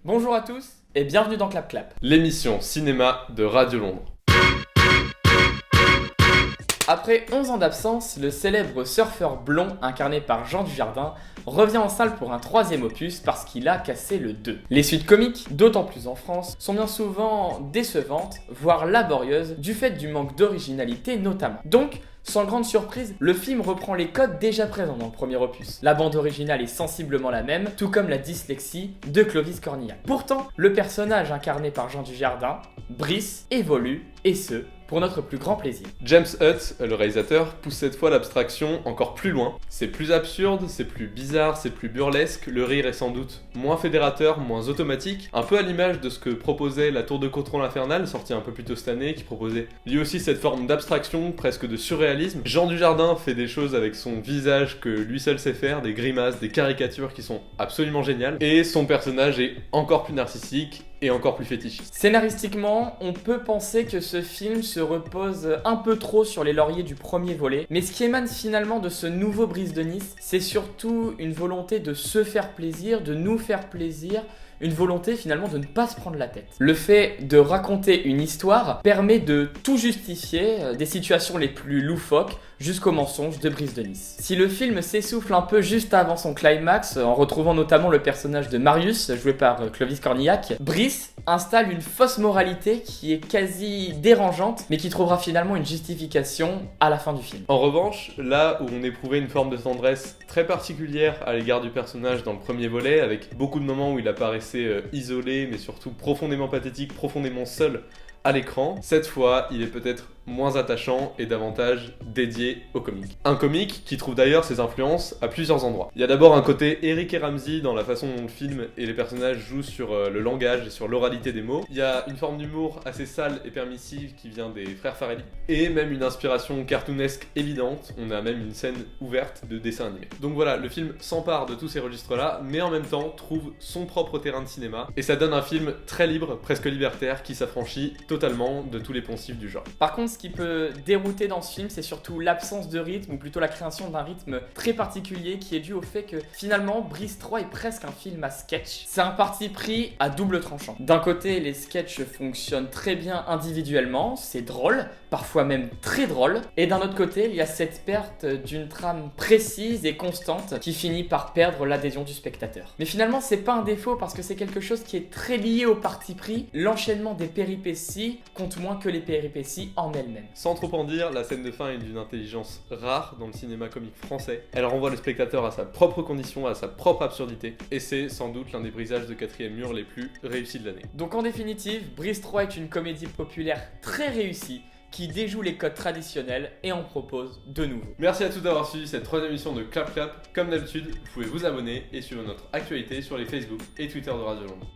Bonjour à tous et bienvenue dans Clap Clap. L'émission cinéma de Radio Londres. Après 11 ans d'absence, le célèbre surfeur blond incarné par Jean Dujardin revient en salle pour un troisième opus parce qu'il a cassé le 2. Les suites comiques, d'autant plus en France, sont bien souvent décevantes, voire laborieuses, du fait du manque d'originalité notamment. Donc, sans grande surprise, le film reprend les codes déjà présents dans le premier opus. La bande originale est sensiblement la même, tout comme la dyslexie de Clovis Cornillac. Pourtant, le personnage incarné par Jean Dujardin, Brice, évolue, et ce, pour notre plus grand plaisir. James Hutt, le réalisateur, pousse cette fois l'abstraction encore plus loin. C'est plus absurde, c'est plus bizarre, c'est plus burlesque, le rire est sans doute moins fédérateur, moins automatique, un peu à l'image de ce que proposait La Tour de Contrôle Infernale, sorti un peu plus tôt cette année, qui proposait lui aussi cette forme d'abstraction, presque de surréalisme. Jean Dujardin fait des choses avec son visage que lui seul sait faire, des grimaces, des caricatures qui sont absolument géniales, et son personnage est encore plus narcissique, et encore plus fétichiste. Scénaristiquement, on peut penser que ce film se repose un peu trop sur les lauriers du premier volet, mais ce qui émane finalement de ce nouveau Brice de Nice, c'est surtout une volonté de se faire plaisir, de nous faire plaisir, une volonté finalement de ne pas se prendre la tête. Le fait de raconter une histoire permet de tout justifier, des situations les plus loufoques jusqu'au mensonge de Brice de Nice. Si le film s'essouffle un peu juste avant son climax, en retrouvant notamment le personnage de Marius, joué par Clovis Cornillac, Brice installe une fausse moralité qui est quasi dérangeante, mais qui trouvera finalement une justification à la fin du film. En revanche, là où on éprouvait une forme de tendresse très particulière à l'égard du personnage dans le premier volet, avec beaucoup de moments où il apparaissait isolé, mais surtout profondément pathétique, profondément seul à l'écran, cette fois, il est peut-être moins attachant et davantage dédié au comique. Un comique qui trouve d'ailleurs ses influences à plusieurs endroits. Il y a d'abord un côté Eric et Ramsey dans la façon dont le film et les personnages jouent sur le langage et sur l'oralité des mots. Il y a une forme d'humour assez sale et permissive qui vient des frères Farrelly, et même une inspiration cartoonesque évidente. On a même une scène ouverte de dessin animé. Donc voilà, le film s'empare de tous ces registres-là, mais en même temps trouve son propre terrain de cinéma, et ça donne un film très libre, presque libertaire, qui s'affranchit totalement de tous les poncifs du genre. Par contre, ce qui peut dérouter dans ce film, c'est surtout l'absence de rythme, ou plutôt la création d'un rythme très particulier qui est dû au fait que finalement Brice 3 est presque un film à sketch. C'est un parti pris à double tranchant. D'un côté, les sketchs fonctionnent très bien individuellement, c'est drôle, parfois même très drôle, et d'un autre côté, il y a cette perte d'une trame précise et constante qui finit par perdre l'adhésion du spectateur. Mais finalement, c'est pas un défaut parce que c'est quelque chose qui est très lié au parti pris. L'enchaînement des péripéties compte moins que les péripéties en elles-mêmes. Sans trop en dire, la scène de fin est d'une intelligence rare dans le cinéma comique français. Elle renvoie le spectateur à sa propre condition, à sa propre absurdité, et c'est sans doute l'un des brisages de quatrième mur les plus réussis de l'année. Donc en définitive, Brice 3 est une comédie populaire très réussie qui déjoue les codes traditionnels et en propose de nouveaux. Merci à tous d'avoir suivi cette troisième émission de Clap Clap. Comme d'habitude, vous pouvez vous abonner et suivre notre actualité sur les Facebook et Twitter de Radio Londres.